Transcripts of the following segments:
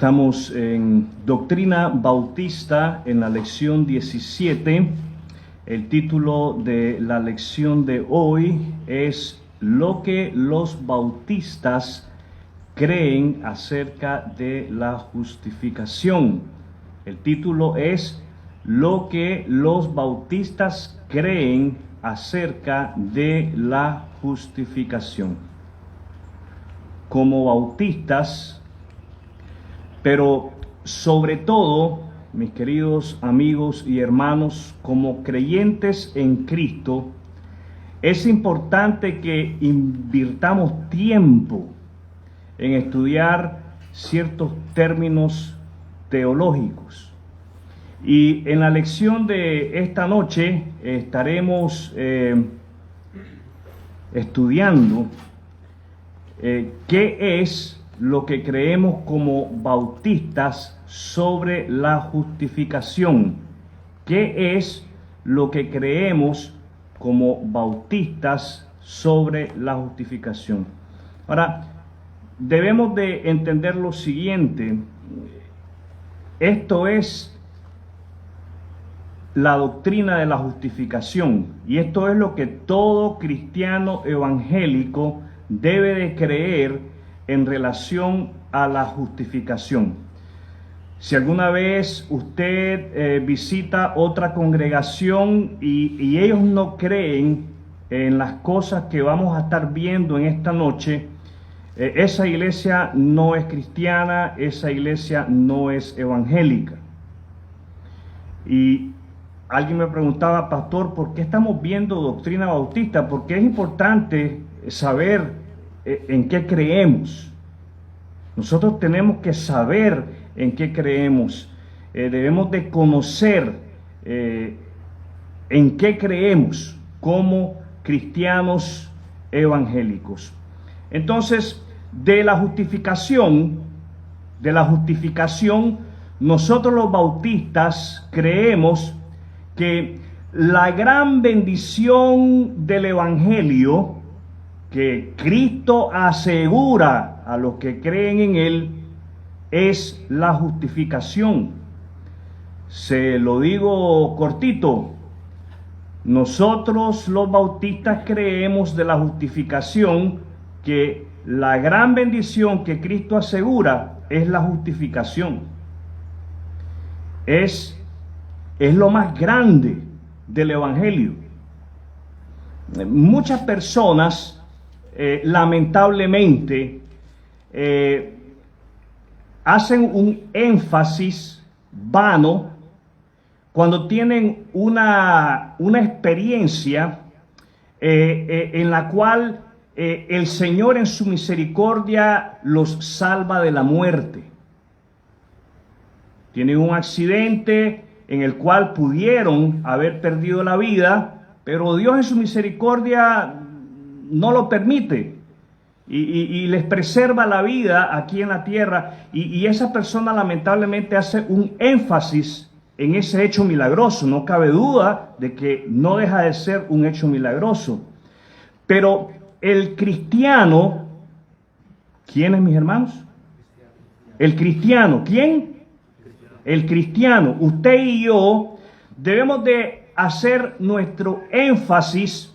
Estamos en Doctrina Bautista en la lección 17. El título de la lección de hoy es Lo que los bautistas creen acerca de la justificación. El título es Lo que los bautistas creen acerca de la justificación. Como bautistas, pero sobre todo, mis queridos amigos y hermanos, como creyentes en Cristo, es importante que invirtamos tiempo en estudiar ciertos términos teológicos. Y en la lección de esta noche estaremos estudiando qué es lo que creemos como bautistas sobre la justificación. ¿Qué es lo que creemos como bautistas sobre la justificación? Ahora, debemos de entender lo siguiente. Esto es la doctrina de la justificación, y esto es lo que todo cristiano evangélico debe de creer en relación a la justificación. Si alguna vez usted visita otra congregación y ellos no creen en las cosas que vamos a estar viendo en esta noche, esa iglesia no es cristiana, esa iglesia no es evangélica. Y alguien me preguntaba, pastor, ¿por qué estamos viendo doctrina bautista? Porque es importante saber en qué creemos. Nosotros tenemos que saber en qué creemos. Debemos de conocer en qué creemos como cristianos evangélicos. Entonces, de la justificación, nosotros los bautistas creemos que la gran bendición del evangelio que Cristo asegura a los que creen en Él es la justificación. Se lo digo cortito. Nosotros los bautistas creemos de la justificación que la gran bendición que Cristo asegura es la justificación. Es lo más grande del evangelio. Muchas personas lamentablemente hacen un énfasis vano cuando tienen una experiencia en la cual el Señor en su misericordia los salva de la muerte. Tienen un accidente en el cual pudieron haber perdido la vida, pero Dios en su misericordia no lo permite y les preserva la vida aquí en la tierra, y esa persona lamentablemente hace un énfasis en ese hecho milagroso. No cabe duda de que no deja de ser un hecho milagroso, pero el cristiano, ¿quién es, mis hermanos? El cristiano, ¿quién? El cristiano, usted y yo debemos de hacer nuestro énfasis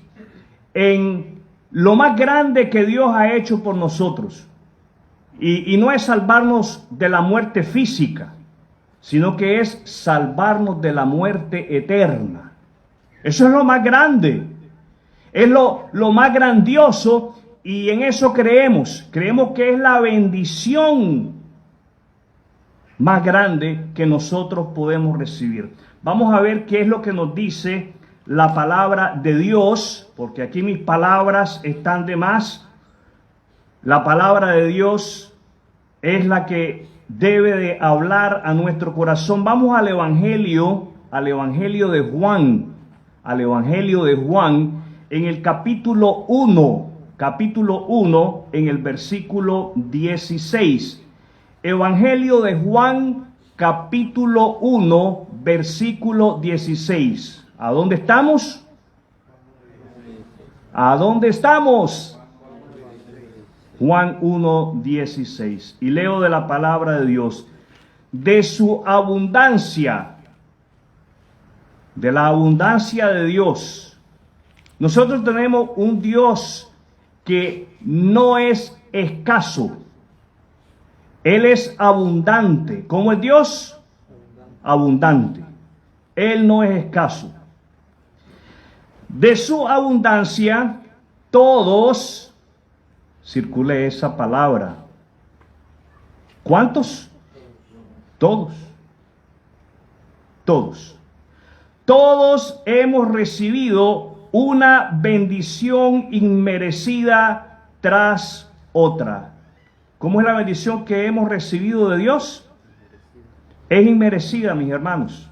en lo más grande que Dios ha hecho por nosotros. Y no es salvarnos de la muerte física, sino que es salvarnos de la muerte eterna. Eso es lo más grande. Es lo más grandioso, y en eso creemos. Creemos que es la bendición más grande que nosotros podemos recibir. Vamos a ver qué es lo que nos dice la palabra de Dios, porque aquí mis palabras están de más. La palabra de Dios es la que debe de hablar a nuestro corazón. Vamos al Evangelio de Juan, en el capítulo 1, en el versículo 16. Evangelio de Juan, capítulo 1, versículo 16. ¿A dónde estamos? ¿A dónde estamos? Juan 1:16. Y leo de la palabra de Dios. de su abundancia, de la abundancia de Dios. Nosotros tenemos un Dios que no es escaso. Él es abundante. ¿Cómo es Dios? Abundante. Él no es escaso. De su abundancia, todos, circule esa palabra. ¿Cuántos? Todos. Todos. Todos hemos recibido una bendición inmerecida tras otra. ¿Cómo es la bendición que hemos recibido de Dios? Es inmerecida, mis hermanos.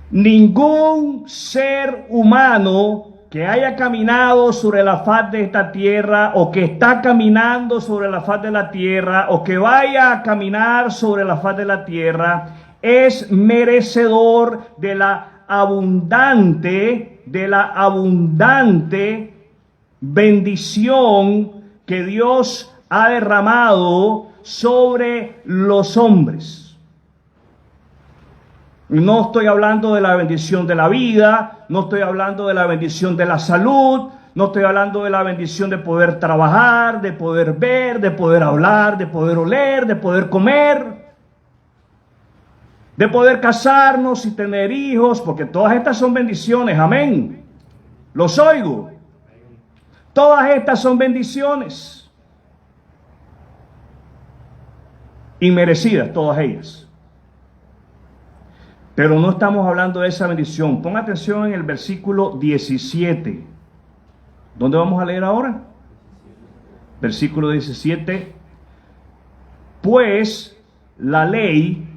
Ningún ser humano que haya caminado sobre la faz de esta tierra, o que está caminando sobre la faz de la tierra, o que vaya a caminar sobre la faz de la tierra, es merecedor de la abundante bendición que Dios ha derramado sobre los hombres. No estoy hablando de la bendición de la vida, no estoy hablando de la bendición de la salud, no estoy hablando de la bendición de poder trabajar, de poder ver, de poder hablar, de poder oler, de poder comer, de poder casarnos y tener hijos, porque todas estas son bendiciones, amén. Los oigo. Todas estas son bendiciones. Inmerecidas, todas ellas. Pero no estamos hablando de esa bendición. Pon atención en el versículo 17. ¿Dónde vamos a leer ahora? Versículo 17. Pues la ley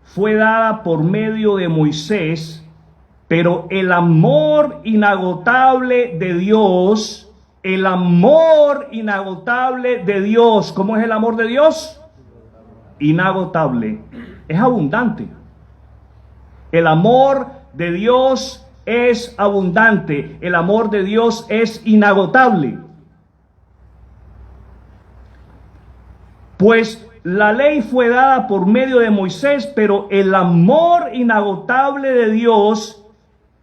fue dada por medio de Moisés, pero el amor inagotable de Dios, ¿cómo es el amor de Dios? Inagotable, es abundante. El amor de Dios es abundante, el amor de Dios es inagotable. Pues la ley fue dada por medio de Moisés, pero el amor inagotable de Dios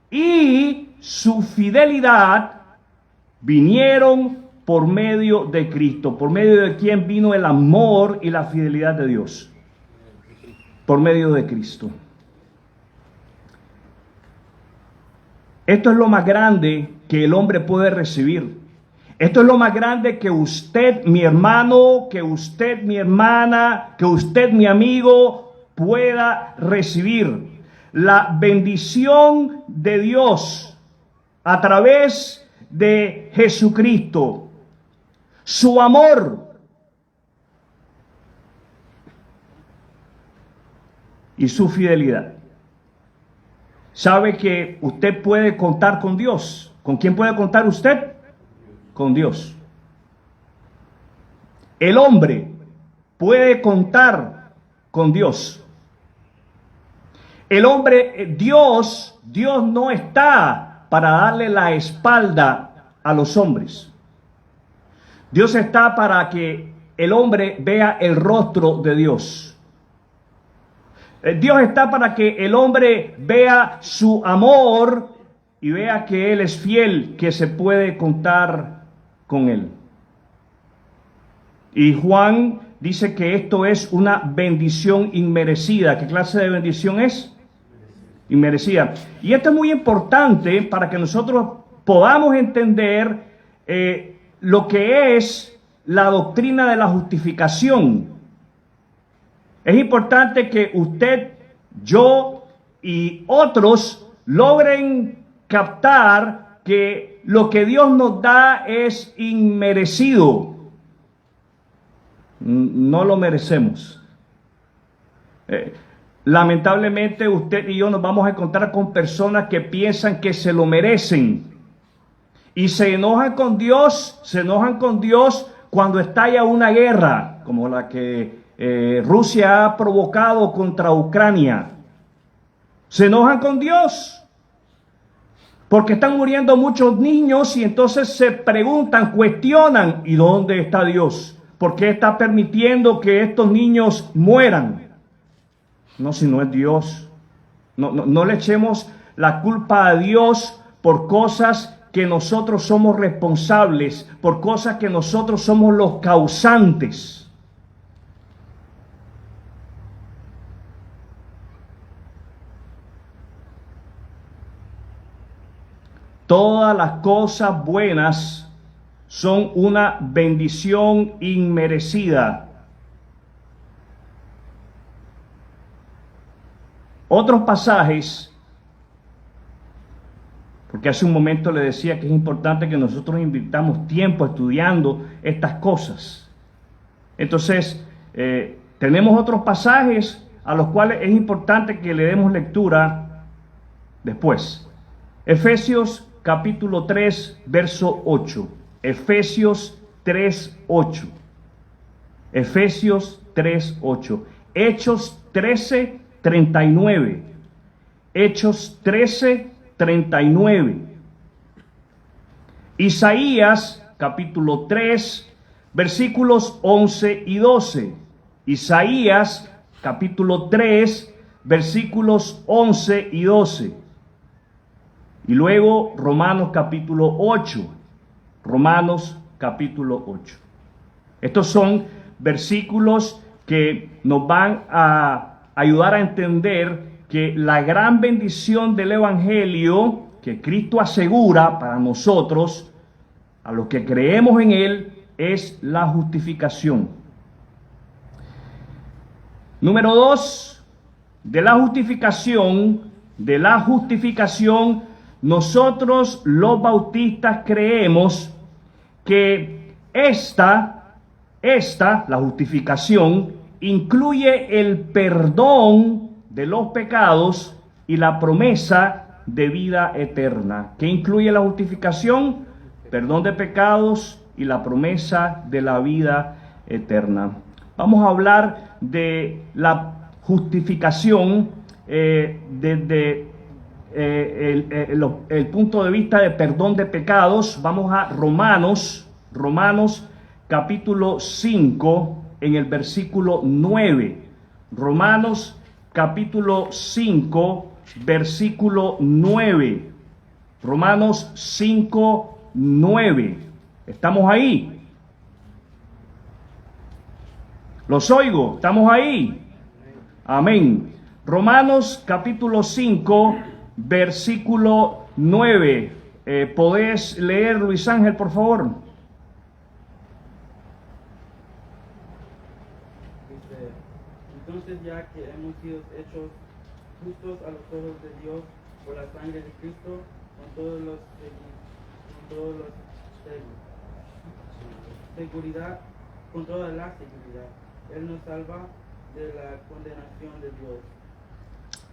y su fidelidad vinieron por medio de Cristo. ¿Por medio de quién vino el amor y la fidelidad de Dios? Por medio de Cristo. Esto es lo más grande que el hombre puede recibir. Esto es lo más grande que usted, mi hermano, que usted, mi hermana, que usted, mi amigo, pueda recibir. La bendición de Dios a través de Jesucristo. Su amor y su fidelidad. Sabe que usted puede contar con Dios. ¿Con quién puede contar usted? Con Dios. El hombre puede contar con Dios. El hombre, Dios no está para darle la espalda a los hombres. Dios está para que el hombre vea el rostro de Dios. Dios está para que el hombre vea su amor y vea que Él es fiel, que se puede contar con Él. Y Juan dice que esto es una bendición inmerecida. ¿Qué clase de bendición es? Inmerecida. Y esto es muy importante para que nosotros podamos entender lo que es la doctrina de la justificación. Es importante que usted, yo y otros logren captar que lo que Dios nos da es inmerecido. No lo merecemos. Lamentablemente usted y yo nos vamos a encontrar con personas que piensan que se lo merecen. Y se enojan con Dios cuando estalla una guerra, como la que Rusia ha provocado contra Ucrania. Se enojan con Dios porque están muriendo muchos niños y entonces se preguntan, cuestionan, ¿y dónde está Dios? ¿Por qué está permitiendo que estos niños mueran? No, si no es Dios. No le echemos la culpa a Dios por cosas que nosotros somos responsables, por cosas que nosotros somos los causantes. Todas las cosas buenas son una bendición inmerecida. Otros pasajes, porque hace un momento le decía que es importante que nosotros invirtamos tiempo estudiando estas cosas. Entonces, tenemos otros pasajes a los cuales es importante que le demos lectura después. Efesios capítulo 3, verso 8. Efesios 3, 8. Efesios 3, 8. Hechos 13, 39. Hechos 13, 39. Isaías capítulo 3, versículos 11 y 12. Isaías capítulo 3, versículos 11 y 12. Y luego Romanos capítulo 8. Romanos capítulo 8. Estos son versículos que nos van a ayudar a entender que la gran bendición del Evangelio que Cristo asegura para nosotros, a los que creemos en Él, es la justificación. Número 2, de la justificación, nosotros los bautistas creemos que la justificación, incluye el perdón de los pecados y la promesa de vida eterna. ¿Qué incluye la justificación? Perdón de pecados y la promesa de la vida eterna. Vamos a hablar de la justificación desde el punto de vista de perdón de pecados. Vamos a Romanos capítulo 5 en el versículo 9. Romanos capítulo 5 versículo 9. Romanos 5, 9. ¿Estamos ahí? Los oigo, ¿estamos ahí? Amén. Romanos capítulo 5 versículo 9. ¿Podés leer, Luis Ángel, por favor? Dice: entonces, ya que hemos sido hechos justos a los ojos de Dios por la sangre de Cristo, con todos los seguridad, con toda la seguridad, Él nos salva de la condenación de Dios.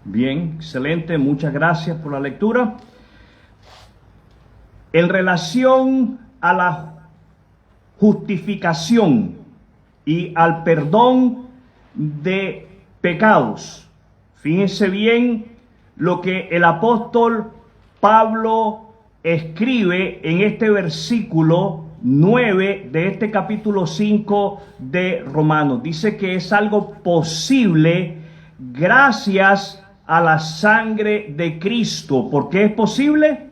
Bien, excelente, muchas gracias por la lectura. En relación a la justificación y al perdón de pecados, fíjense bien lo que el apóstol Pablo escribe en este versículo 9 de este capítulo 5 de Romanos. Dice que es algo posible gracias a la sangre de Cristo. ¿Por qué es posible?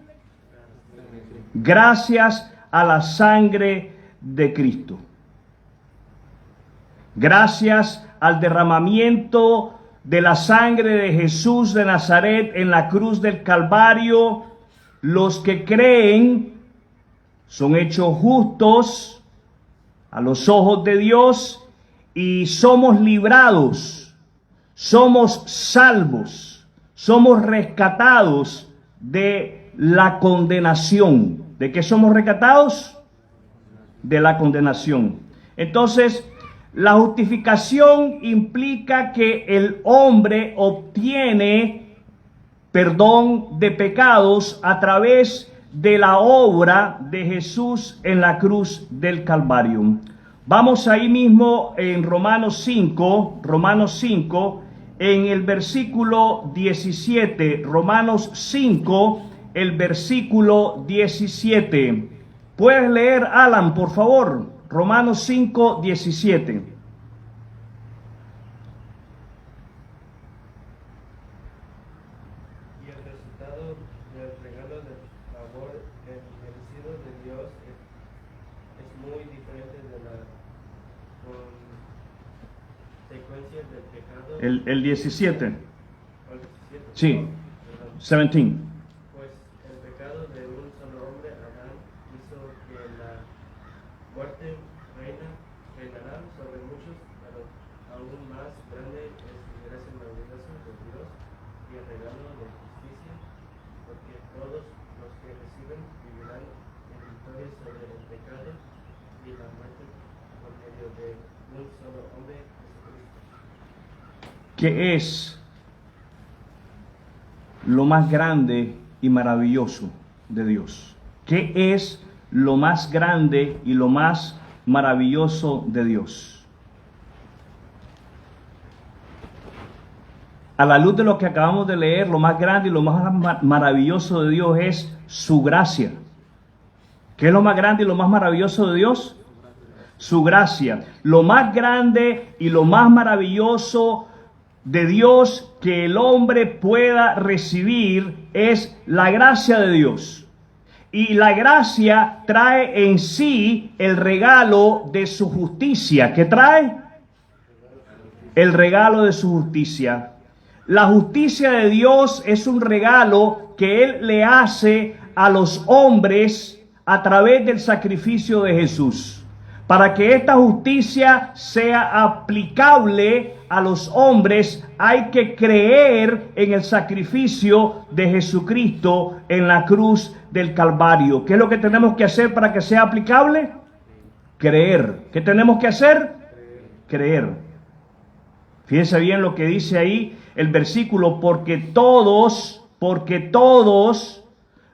Gracias a la sangre de Cristo. Gracias al derramamiento de la sangre de Jesús de Nazaret en la cruz del Calvario, los que creen son hechos justos a los ojos de Dios y somos librados, somos salvos, somos rescatados de la condenación. ¿De qué somos rescatados? De la condenación. Entonces, la justificación implica que el hombre obtiene perdón de pecados a través de la obra de Jesús en la cruz del Calvario. Vamos ahí mismo en Romanos 5, en el versículo 17. Romanos 5, el versículo 17. ¿Puedes leer, Alan, por favor? Romanos 5, 17. el regalo del favor merecido de Dios es muy diferente de la consecuencia del pecado. El 17. O el 17, Sí. perdón. 17. Pues el pecado de un solo hombre, Adán, hizo que la muerte reinará sobre muchos, pero aún más grande es la gracia maravillosa de Dios y el regalo de justicia, porque todos los que reciben vivirán en victoria sobre el pecado y la muerte por medio de un solo hombre, Jesucristo. ¿Qué es lo más grande y maravilloso de Dios? ¿Qué es lo más grande y lo más maravilloso de Dios? A la luz de lo que acabamos de leer, lo más grande y lo más maravilloso de Dios es su gracia. ¿Qué es lo más grande y lo más maravilloso de Dios? Su gracia. Lo más grande y lo más maravilloso de Dios que el hombre pueda recibir es la gracia de Dios. Y la gracia trae en sí el regalo de su justicia. ¿Qué trae? El regalo de su justicia. La justicia de Dios es un regalo que Él le hace a los hombres a través del sacrificio de Jesús. Para que esta justicia sea aplicable a los hombres, hay que creer en el sacrificio de Jesucristo en la cruz del Calvario. ¿Qué es lo que tenemos que hacer para que sea aplicable? Creer. ¿Qué tenemos que hacer? Creer. Fíjense bien lo que dice ahí el versículo, porque todos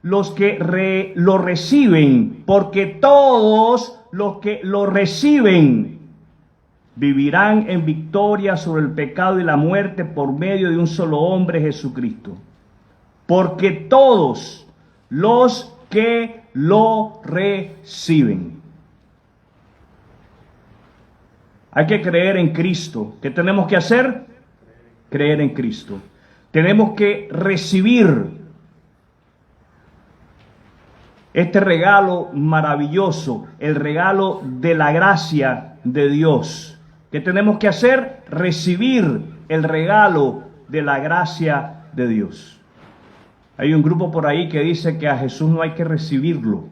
los que lo reciben, porque todos los que lo reciben vivirán en victoria sobre el pecado y la muerte por medio de un solo hombre, Jesucristo. Porque todos los que lo reciben. Hay que creer en Cristo. ¿Qué tenemos que hacer? Creer en Cristo. Tenemos que recibir este regalo maravilloso, el regalo de la gracia de Dios. ¿Qué tenemos que hacer? Recibir el regalo de la gracia de Dios. Hay un grupo por ahí que dice que a Jesús no hay que recibirlo.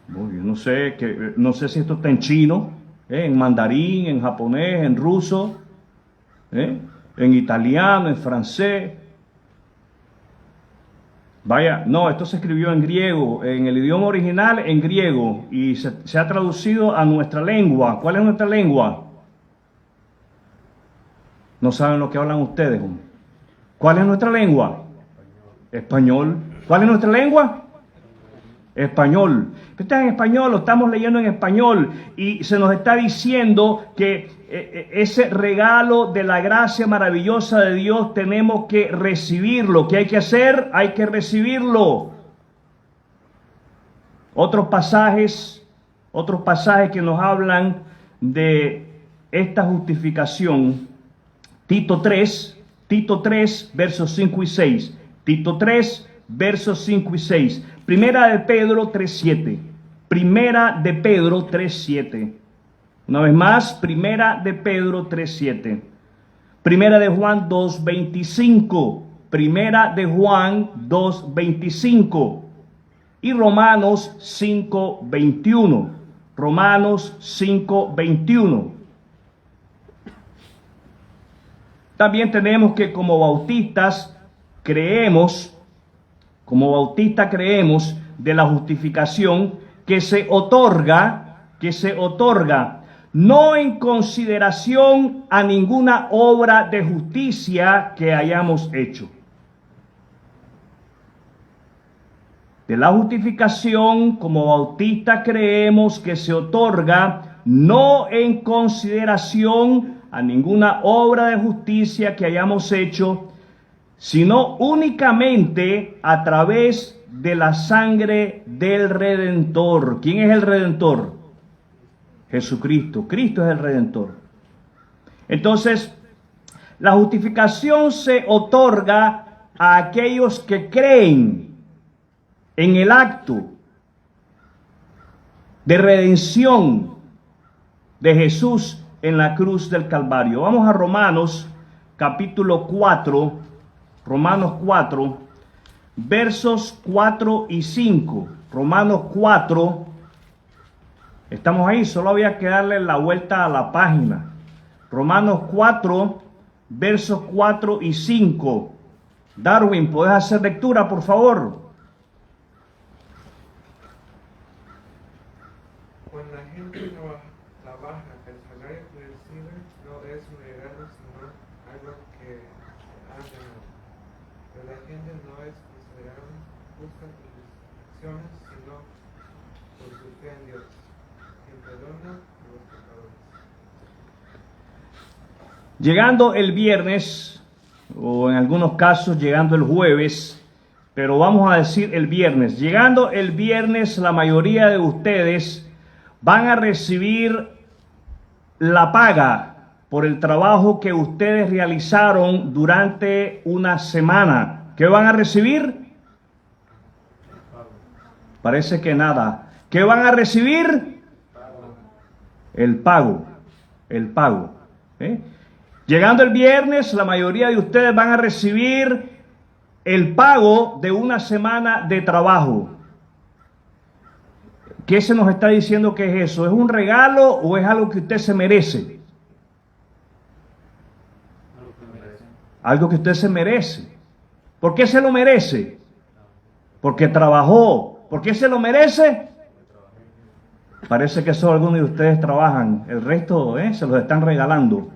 Yo no sé si esto está en chino, en mandarín, en japonés, en ruso, en italiano, en francés. Vaya, no, esto se escribió en griego, en el idioma original en griego, y se ha traducido a nuestra lengua. ¿Cuál es nuestra lengua? No saben lo que hablan ustedes. ¿Cuál es nuestra lengua? Español. ¿Cuál es nuestra lengua? Español. Está en español, lo estamos leyendo en español, y se nos está diciendo que ese regalo de la gracia maravillosa de Dios tenemos que recibirlo. ¿Qué hay que hacer? Hay que recibirlo. Otros pasajes que nos hablan de esta justificación. Tito 3, versos 5 y 6. Tito 3, versos 5 y 6. Primera de Pedro 3:7. Primera de Pedro 3:7. Una vez más, Primera de Pedro 3:7. Primera de Juan 2:25. Primera de Juan 2:25. Y Romanos 5:21. Romanos 5:21. También tenemos que como bautistas creemos de la justificación que se otorga no en consideración a ninguna obra de justicia que hayamos hecho. De la justificación, como bautistas creemos que se otorga no en consideración a ninguna obra de justicia que hayamos hecho, sino únicamente a través de la sangre del Redentor. ¿Quién es el Redentor? Jesucristo. Cristo es el Redentor. Entonces, la justificación se otorga a aquellos que creen en el acto de redención de Jesús en la cruz del Calvario. Vamos a Romanos capítulo 4, Romanos 4, versos 4 y 5. Romanos 4, estamos ahí, solo había que darle la vuelta a la página. Romanos 4, versos 4 y 5. Darwin, ¿puedes hacer lectura, por favor? Cuando la gente trabaja, el salario que recibe no es un regalo, sino algo que ha ganado. Pero la gente no es considerada justa por sus acciones, sino por su fe en Dios, quien perdona a los pecadores. Llegando el viernes, o en algunos casos llegando el jueves, pero vamos a decir el viernes. Llegando el viernes, la mayoría de ustedes van a recibir la paga por el trabajo que ustedes realizaron durante una semana. ¿Qué van a recibir? Parece que nada. ¿Qué van a recibir? El pago. El pago. Llegando el viernes, la mayoría de ustedes van a recibir el pago de una semana de trabajo. ¿Qué se nos está diciendo que es eso? ¿Es un regalo o es algo que usted se merece? Algo que usted se merece. ¿Por qué se lo merece? Porque trabajó. ¿Por qué se lo merece? Parece que solo algunos de ustedes trabajan. El resto se los están regalando.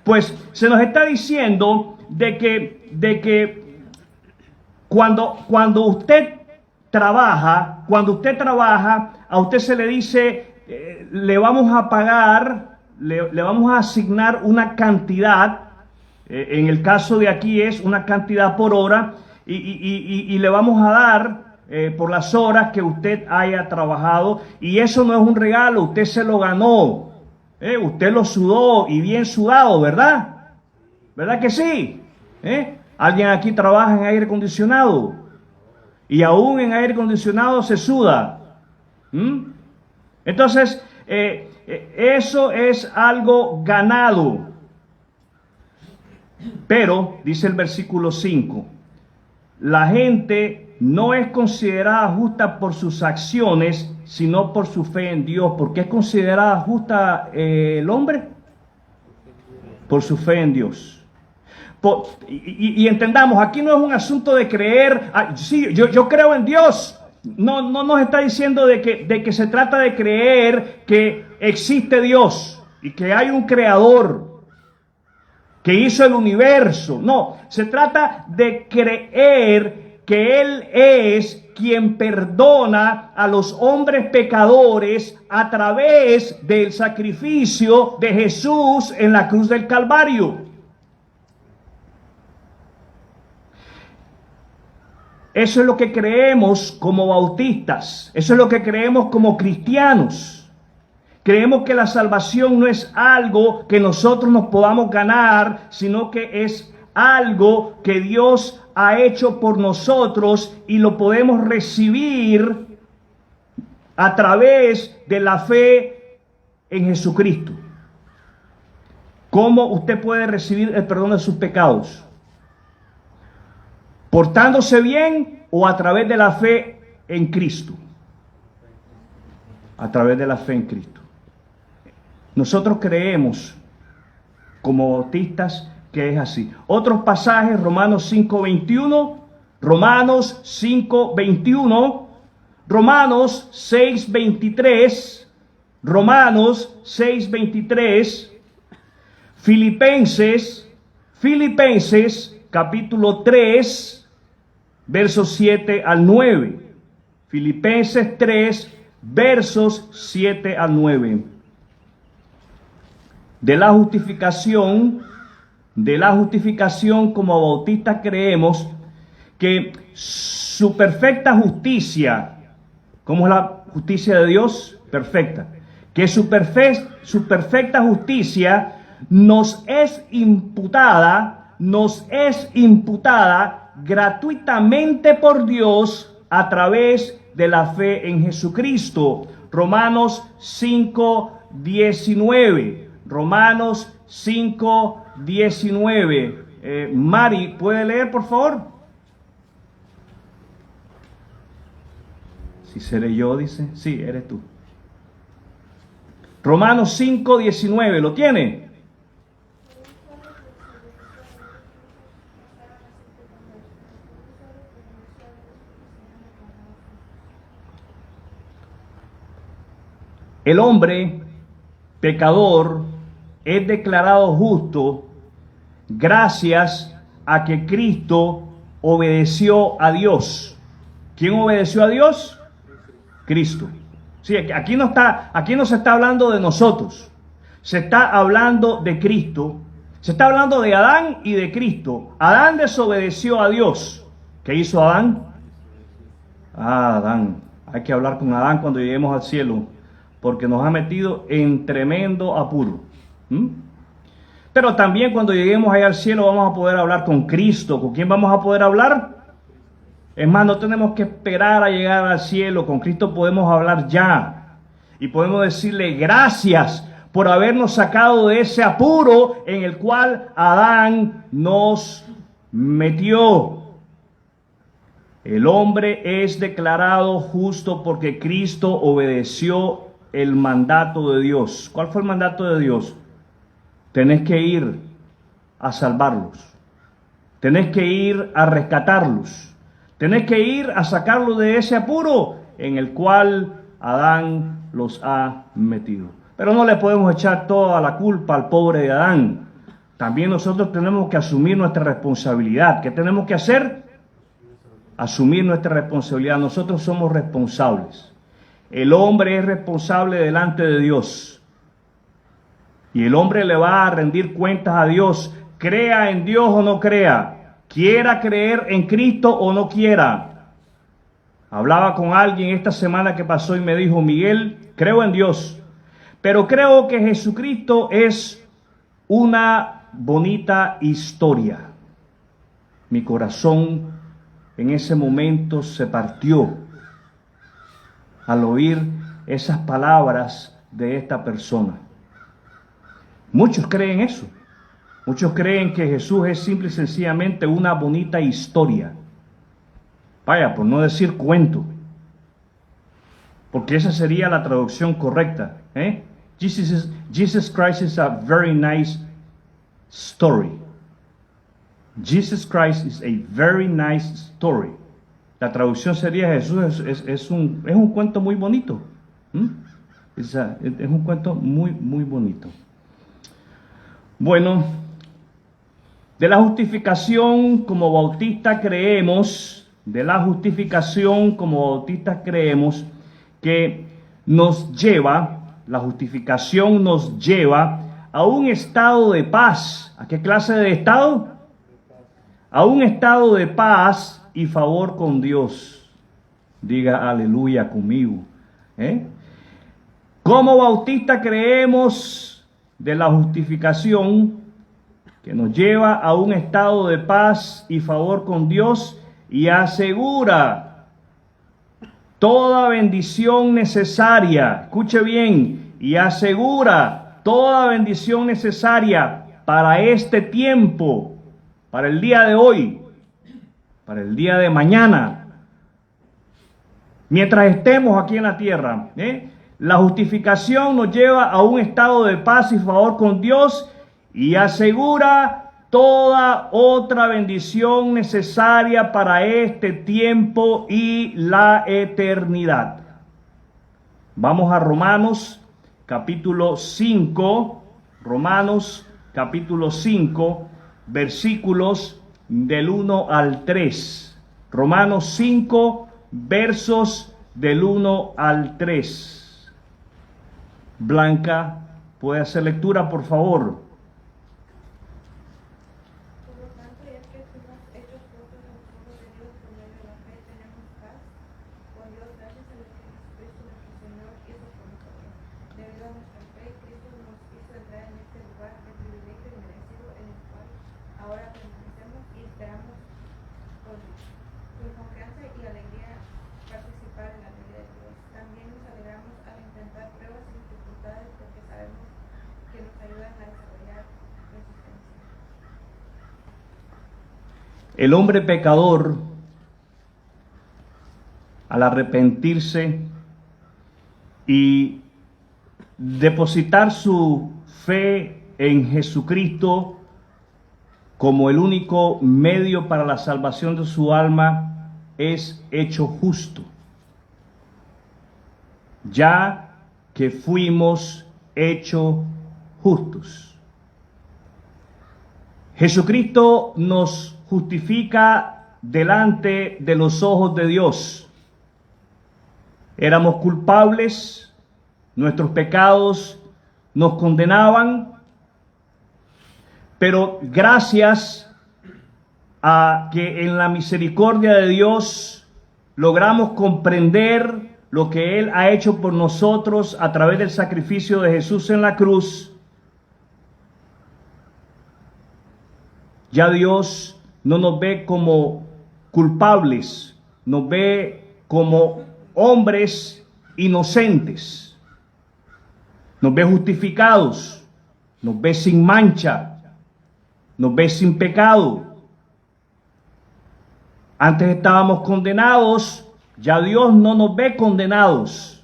Pues se nos está diciendo de que cuando usted trabaja, a usted se le dice, le vamos a pagar, le vamos a asignar una cantidad, en el caso de aquí es una cantidad por hora, y le vamos a dar por las horas que usted haya trabajado, y eso no es un regalo, usted se lo ganó. Usted lo sudó y bien sudado, ¿verdad? ¿Verdad que sí? ¿Alguien aquí trabaja en aire acondicionado? Y aún en aire acondicionado se suda. Entonces, eso es algo ganado. Pero, dice el versículo 5, la gente no es considerada justa por sus acciones, sino por su fe en Dios. ¿Por qué es considerada justa el hombre? Por su fe en Dios. Y entendamos, aquí no es un asunto de creer, sí, yo creo en Dios. No nos está diciendo de que se trata de creer que existe Dios y que hay un creador que hizo el universo. No, se trata de creer que Él es quien perdona a los hombres pecadores a través del sacrificio de Jesús en la cruz del Calvario. Eso es lo que creemos como bautistas, eso es lo que creemos como cristianos. Creemos que la salvación no es algo que nosotros nos podamos ganar, sino que es algo que Dios ha hecho por nosotros y lo podemos recibir a través de la fe en Jesucristo. ¿Cómo usted puede recibir el perdón de sus pecados? ¿Portándose bien o a través de la fe en Cristo? A través de la fe en Cristo. Nosotros creemos como bautistas que es así. Otros pasajes, Romanos 5:21, Romanos 5:21, Romanos 6:23, Romanos 6:23, Filipenses capítulo 3, versos 7 al 9. Filipenses 3, versos 7 al 9. De la justificación como bautistas creemos que su perfecta justicia, ¿cómo es la justicia de Dios? Perfecta. Que su perfecta justicia nos es imputada nos es imputada gratuitamente por Dios a través de la fe en Jesucristo. Romanos 5:19. Romanos 5:19. Mari, ¿puede leer, por favor? Si seré yo, dice. Sí, eres tú. Romanos 5:19. ¿Lo tiene? El hombre pecador es declarado justo gracias a que Cristo obedeció a Dios. ¿Quién obedeció a Dios? Cristo. Sí, aquí no se está hablando de nosotros. Se está hablando de Cristo. Se está hablando de Adán y de Cristo. Adán desobedeció a Dios. ¿Qué hizo Adán? Adán. Hay que hablar con Adán cuando lleguemos al cielo, porque nos ha metido en tremendo apuro. Pero también cuando lleguemos allá al cielo vamos a poder hablar con Cristo. ¿Con quién vamos a poder hablar? Es más, no tenemos que esperar a llegar al cielo. Con Cristo podemos hablar ya. Y podemos decirle gracias por habernos sacado de ese apuro en el cual Adán nos metió. El hombre es declarado justo porque Cristo obedeció el mandato de Dios. ¿Cuál fue el mandato de Dios? Tenés que ir a salvarlos. Tenés que ir a rescatarlos. Tenés que ir a sacarlos de ese apuro en el cual Adán los ha metido. Pero no le podemos echar toda la culpa al pobre de Adán. También nosotros tenemos que asumir nuestra responsabilidad. ¿Qué tenemos que hacer? Asumir nuestra responsabilidad. Nosotros somos responsables. El hombre es responsable delante de Dios. Y el hombre le va a rendir cuentas a Dios, crea en Dios o no crea, quiera creer en Cristo o no quiera. Hablaba con alguien esta semana que pasó y me dijo: Miguel, creo en Dios, pero creo que Jesucristo es una bonita historia. Mi corazón en ese momento se partió al oír esas palabras de esta persona. Muchos creen eso. Muchos creen que Jesús es simple y sencillamente una bonita historia. Vaya, por no decir cuento. Porque esa sería la traducción correcta. Jesus Christ is a very nice story. Jesus Christ is a very nice story. La traducción sería: Jesús es un cuento muy bonito. Es un cuento muy, muy bonito. Bueno, de la justificación como bautistas creemos, que la justificación nos lleva a un estado de paz. ¿A qué clase de estado? A un estado de paz y favor con Dios. Diga aleluya conmigo. Como bautistas creemos de la justificación que nos lleva a un estado de paz y favor con Dios y asegura toda bendición necesaria. Escuche bien, y asegura toda bendición necesaria para este tiempo, para el día de hoy, para el día de mañana, mientras estemos aquí en la tierra. La justificación nos lleva a un estado de paz y favor con Dios y asegura toda otra bendición necesaria para este tiempo y la eternidad. Vamos a Romanos capítulo 5, versículos del 1 al 3. Romanos 5, versos del 1 al 3. Blanca, ¿puede hacer lectura, por favor? Por lo tanto, ya que fuimos hechos justos a los ojos de Dios por medio de la fe, tenemos paz con Dios gracias a lo que Jesucristo nuestro Señor hizo por nosotros. Debido a nuestra fe, Cristo nos hizo entrar en este lugar de privilegio inmerecido en el cual ahora contamos El hombre pecador, al arrepentirse y depositar su fe en Jesucristo como el único medio para la salvación de su alma, es hecho justo, ya que fuimos hechos justos. Jesucristo nos justifica delante de los ojos de Dios. Éramos culpables, nuestros pecados nos condenaban, pero gracias a que en la misericordia de Dios logramos comprender lo que Él ha hecho por nosotros a través del sacrificio de Jesús en la cruz, ya Dios no nos ve como culpables, nos ve como hombres inocentes, nos ve justificados, nos ve sin mancha, nos ve sin pecado. Antes estábamos condenados, ya Dios no nos ve condenados.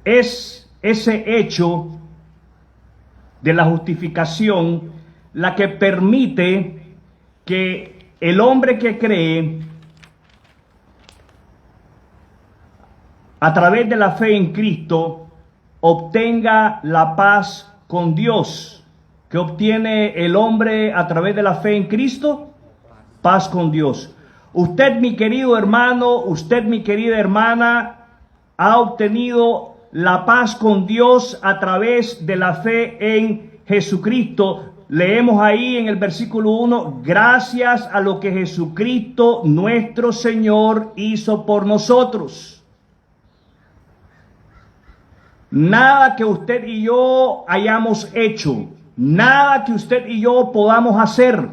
Es ese hecho de la justificación la que permite que el hombre que cree a través de la fe en Cristo obtenga la paz con Dios. ¿Qué obtiene el hombre a través de la fe en Cristo? Paz con Dios. Usted, mi querido hermano, usted, mi querida hermana, ha obtenido la paz con Dios a través de la fe en Jesucristo. Leemos ahí en el versículo 1, gracias a lo que Jesucristo nuestro Señor hizo por nosotros. Nada que usted y yo hayamos hecho, nada que usted y yo podamos hacer,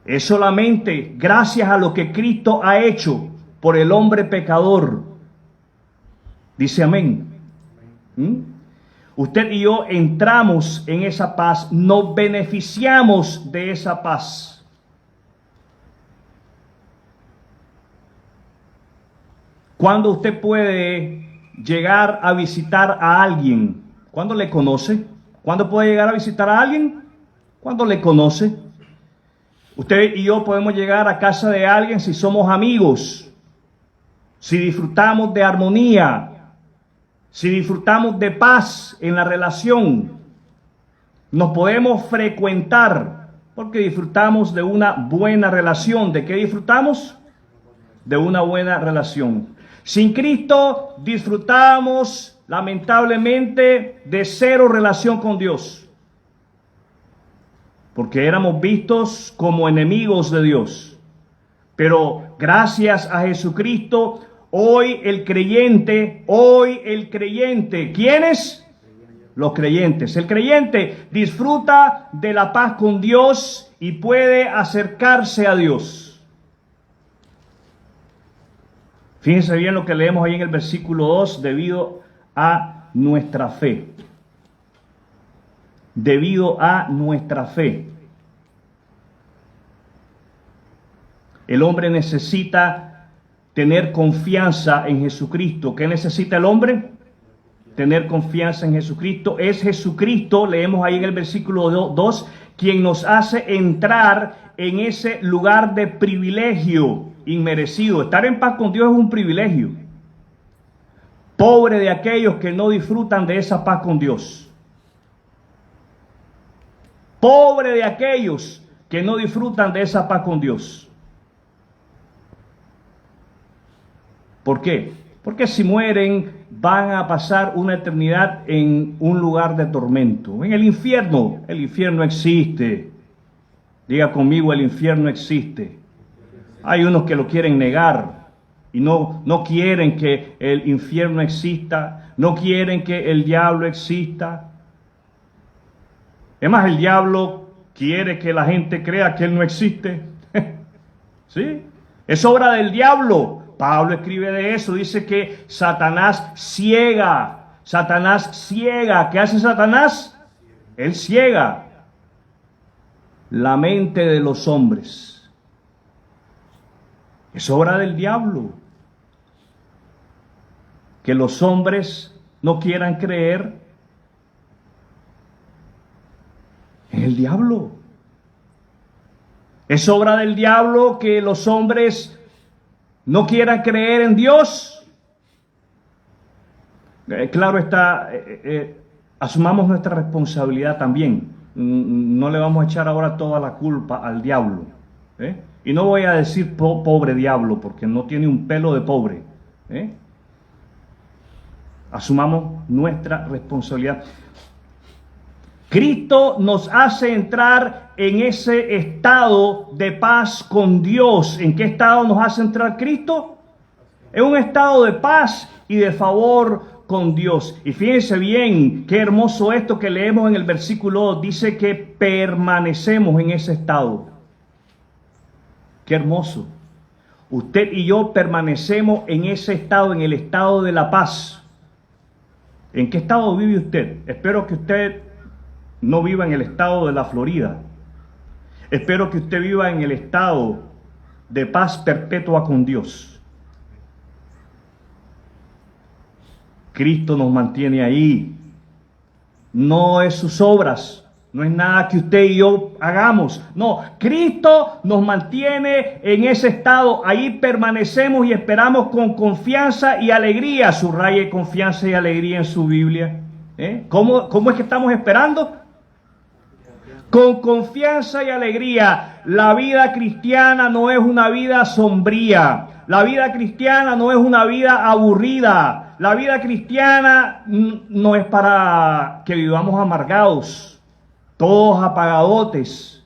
es solamente gracias a lo que Cristo ha hecho por el hombre pecador. Dice amén. Usted y yo entramos en esa paz, nos beneficiamos de esa paz. ¿Cuándo usted puede llegar a visitar a alguien? ¿Cuándo le conoce? ¿Cuándo puede llegar a visitar a alguien? ¿Cuándo le conoce? Usted y yo podemos llegar a casa de alguien si somos amigos, si disfrutamos de armonía, si disfrutamos de paz en la relación. Nos podemos frecuentar porque disfrutamos de una buena relación. ¿De qué disfrutamos? De una buena relación. Sin Cristo disfrutamos lamentablemente de cero relación con Dios, porque éramos vistos como enemigos de Dios. Pero gracias a Jesucristo, hoy el creyente, ¿quiénes? Los creyentes. El creyente disfruta de la paz con Dios y puede acercarse a Dios. Fíjense bien lo que leemos ahí en el versículo 2, debido a nuestra fe. Debido a nuestra fe. El hombre necesita tener confianza en Jesucristo. ¿Qué necesita el hombre? Tener confianza en Jesucristo. Es Jesucristo, leemos ahí en el versículo 2, quien nos hace entrar en ese lugar de privilegio inmerecido. Estar en paz con Dios es un privilegio. Pobre de aquellos que no disfrutan de esa paz con Dios. Pobre de aquellos que no disfrutan de esa paz con Dios. ¿Por qué? Porque si mueren van a pasar una eternidad en un lugar de tormento. En el infierno existe. Diga conmigo, el infierno existe. Hay unos que lo quieren negar y no quieren que el infierno exista, no quieren que el diablo exista. Es más, el diablo quiere que la gente crea que él no existe. ¿Sí? Es obra del diablo. Pablo escribe de eso, dice que Satanás ciega Satanás ciega. ¿Qué hace Satanás? Él ciega la mente de los hombres. Es obra del diablo que los hombres no quieran creer en el diablo. Es obra del diablo que los hombres no quieran creer en Dios. Claro está, asumamos nuestra responsabilidad también. No le vamos a echar ahora toda la culpa al diablo. Y no voy a decir pobre diablo, porque no tiene un pelo de pobre. Asumamos nuestra responsabilidad. Cristo nos hace entrar en ese estado de paz con Dios. ¿En qué estado nos hace entrar Cristo? En un estado de paz y de favor con Dios. Y fíjense bien, qué hermoso esto que leemos en el versículo 2. Dice que permanecemos en ese estado. Qué hermoso. Usted y yo permanecemos en ese estado, en el estado de la paz. ¿En qué estado vive usted? Espero que usted no viva en el estado de la Florida. Espero que usted viva en el estado de paz perpetua con Dios. Cristo nos mantiene ahí. No es sus obras, no es nada que usted y yo hagamos. No, Cristo nos mantiene en ese estado. Ahí permanecemos y esperamos con confianza y alegría. Subraye confianza y alegría en su Biblia. ¿Cómo es que estamos esperando? Con confianza y alegría. La vida cristiana no es una vida sombría. La vida cristiana no es una vida aburrida. La vida cristiana no es para que vivamos amargados, todos apagadotes,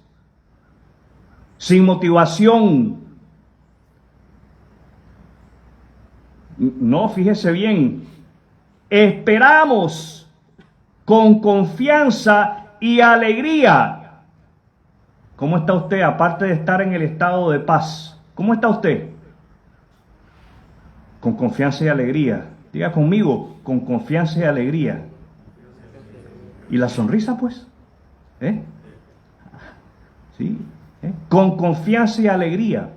sin motivación. No, fíjese bien. Esperamos con confianza y alegría. ¿Cómo está usted, aparte de estar en el estado de paz? ¿Cómo está usted? Con confianza y alegría. Diga conmigo, con confianza y alegría. ¿Y la sonrisa, pues? ¿Sí? Con confianza y alegría.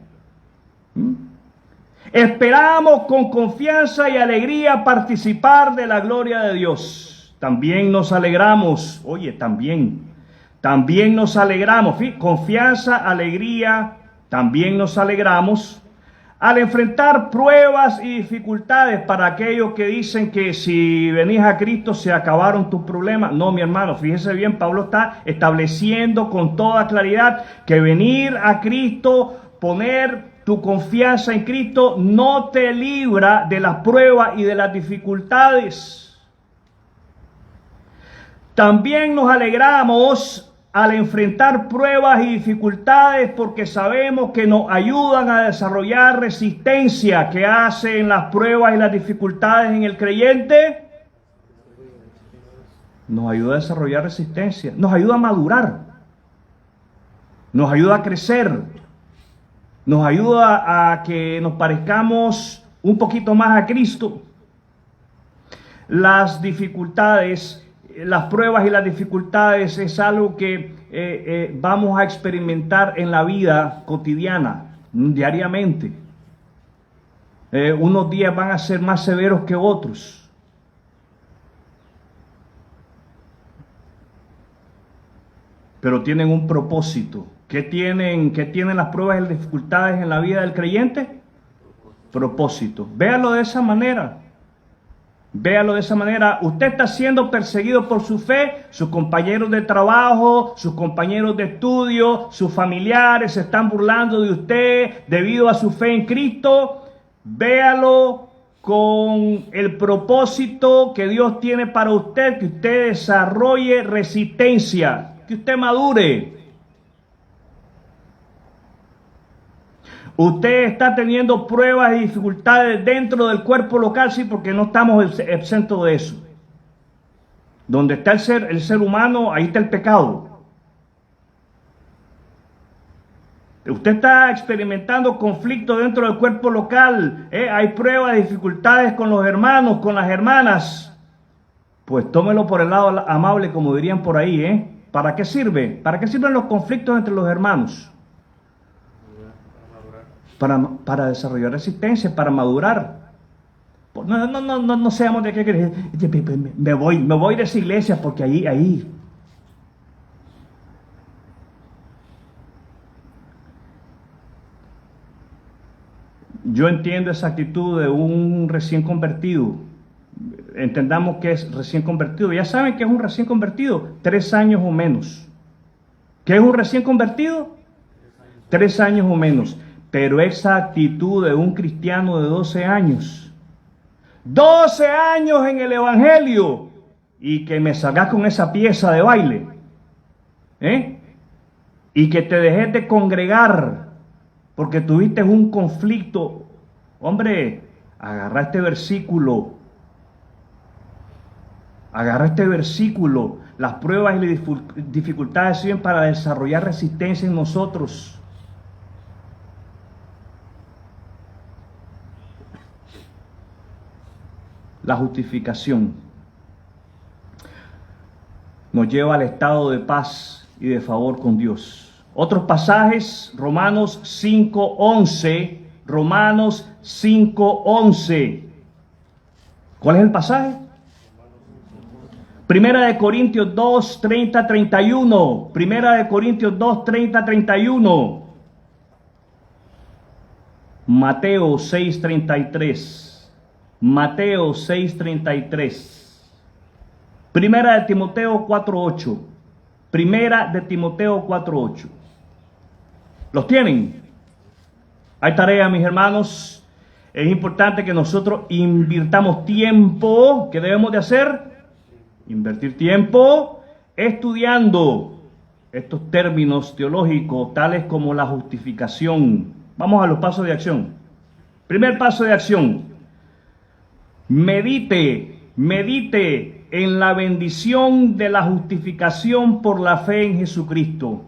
Esperamos con confianza y alegría participar de la gloria de Dios. También nos alegramos. Oye, también nos alegramos. Confianza, alegría, también nos alegramos al enfrentar pruebas y dificultades. Para aquellos que dicen que si venís a Cristo se acabaron tus problemas. No, mi hermano, fíjese bien, Pablo está estableciendo con toda claridad que venir a Cristo, poner tu confianza en Cristo, no te libra de las pruebas y de las dificultades. También nos alegramos al enfrentar pruebas y dificultades porque sabemos que nos ayudan a desarrollar resistencia. ¿Qué hacen las pruebas y las dificultades en el creyente? Nos ayuda a desarrollar resistencia, nos ayuda a madurar, nos ayuda a crecer, nos ayuda a que nos parezcamos un poquito más a Cristo. Las dificultades, las pruebas y las dificultades es algo que vamos a experimentar en la vida cotidiana, diariamente. Unos días van a ser más severos que otros. Pero tienen un propósito. ¿Qué tienen las pruebas y las dificultades en la vida del creyente? Propósito. Véalo de esa manera. Véalo de esa manera. Usted está siendo perseguido por su fe, sus compañeros de trabajo, sus compañeros de estudio, sus familiares se están burlando de usted debido a su fe en Cristo. Véalo con el propósito que Dios tiene para usted, que usted desarrolle resistencia, que usted madure. Usted está teniendo pruebas y dificultades dentro del cuerpo local, sí, porque no estamos exentos de eso. Donde está el ser humano, ahí está el pecado. Usted está experimentando conflicto dentro del cuerpo local. Hay pruebas y dificultades con los hermanos, con las hermanas. pues tómelo por el lado amable, como dirían por ahí, ¿eh? ¿Para qué sirve? ¿Para qué sirven los conflictos entre los hermanos? Para desarrollar resistencia, para madurar. No seamos de que me voy de esa iglesia porque ahí. Yo entiendo esa actitud de un recién convertido. Entendamos que es recién convertido. Ya saben que es un recién convertido, 3 años o menos. ¿Qué es un recién convertido? 3 años o menos. Pero esa actitud de un cristiano de 12 años, 12 años en el Evangelio, y que me salgas con esa pieza de baile, y que te dejes de congregar porque tuviste un conflicto. Hombre, agarra este versículo. Las pruebas y las dificultades sirven para desarrollar resistencia en nosotros. La justificación nos lleva al estado de paz y de favor con Dios. Otros pasajes, Romanos 5:11. Romanos 5:11. ¿Cuál es el pasaje? Primera de Corintios 2:30-31. Primera de Corintios 2:30-31. Mateo 6:33. Mateo 6:33. Primera de Timoteo 4:8. Primera de Timoteo 4:8. ¿Los tienen? Hay tarea, mis hermanos. Es importante que nosotros invirtamos tiempo. ¿Qué debemos de hacer? Invertir tiempo estudiando estos términos teológicos, tales como la justificación. Vamos a los pasos de acción. Primer paso de acción. Medite en la bendición de la justificación por la fe en Jesucristo.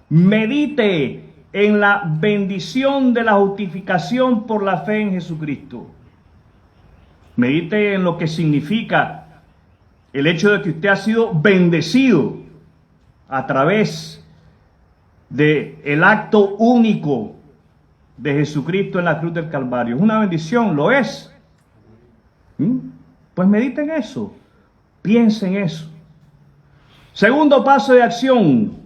Medite en la bendición de la justificación por la fe en Jesucristo. Medite en lo que significa el hecho de que usted ha sido bendecido a través del acto único de Jesucristo en la cruz del Calvario. Es una bendición, lo es. Pues medite en eso, piense en eso. Segundo paso de acción.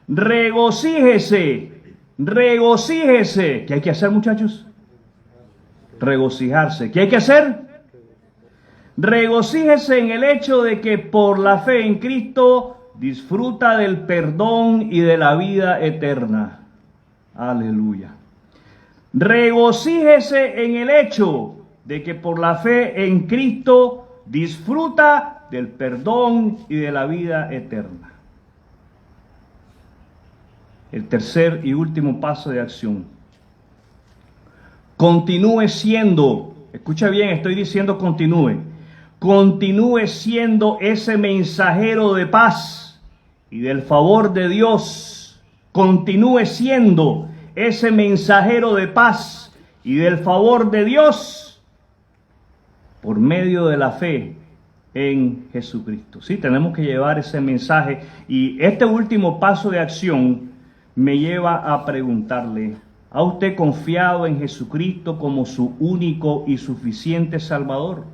Regocíjese. ¿Qué hay que hacer, muchachos? Regocijarse. ¿Qué hay que hacer? Regocíjese en el hecho de que por la fe en Cristo disfruta del perdón y de la vida eterna. Aleluya. Regocíjese en el hecho de que por la fe en Cristo disfruta del perdón y de la vida eterna. El tercer y último paso de acción. Continúe siendo, escucha bien, estoy diciendo continúe siendo ese mensajero de paz y del favor de Dios. Continúe siendo ese mensajero de paz y del favor de Dios por medio de la fe en Jesucristo. Sí, tenemos que llevar ese mensaje, y este último paso de acción me lleva a preguntarle: ¿ha usted confiado en Jesucristo como su único y suficiente Salvador?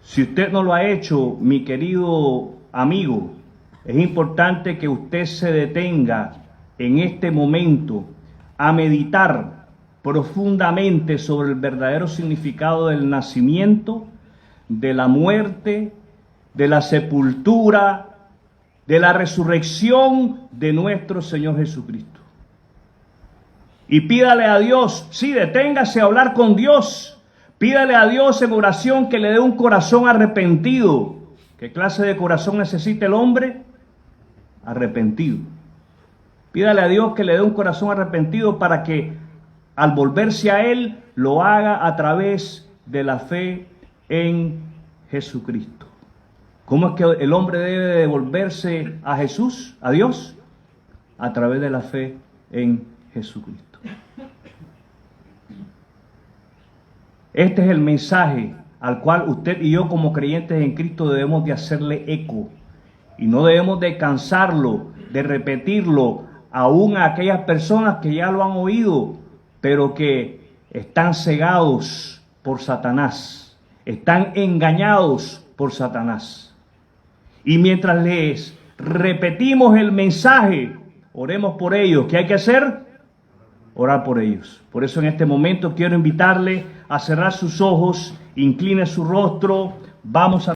Si usted no lo ha hecho, mi querido amigo, es importante que usted se detenga en este momento a meditar profundamente sobre el verdadero significado del nacimiento, de la muerte, de la sepultura, de la resurrección de nuestro Señor Jesucristo. Y pídale a Dios, sí, deténgase a hablar con Dios. Pídale a Dios en oración que le dé un corazón arrepentido. ¿Qué clase de corazón necesita el hombre? Arrepentido. Pídale a Dios que le dé un corazón arrepentido para que al volverse a Él lo haga a través de la fe en Jesucristo. ¿Cómo es que el hombre debe de volverse a Jesús, a Dios? A través de la fe en Jesucristo. Este es el mensaje al cual usted y yo como creyentes en Cristo debemos de hacerle eco. Y no debemos de cansarlo, de repetirlo, aún a aquellas personas que ya lo han oído, pero que están cegados por Satanás, están engañados por Satanás. Y mientras les repetimos el mensaje, oremos por ellos. ¿Qué hay que hacer? Orar por ellos. Por eso en este momento quiero invitarle a cerrar sus ojos, incline su rostro, vamos a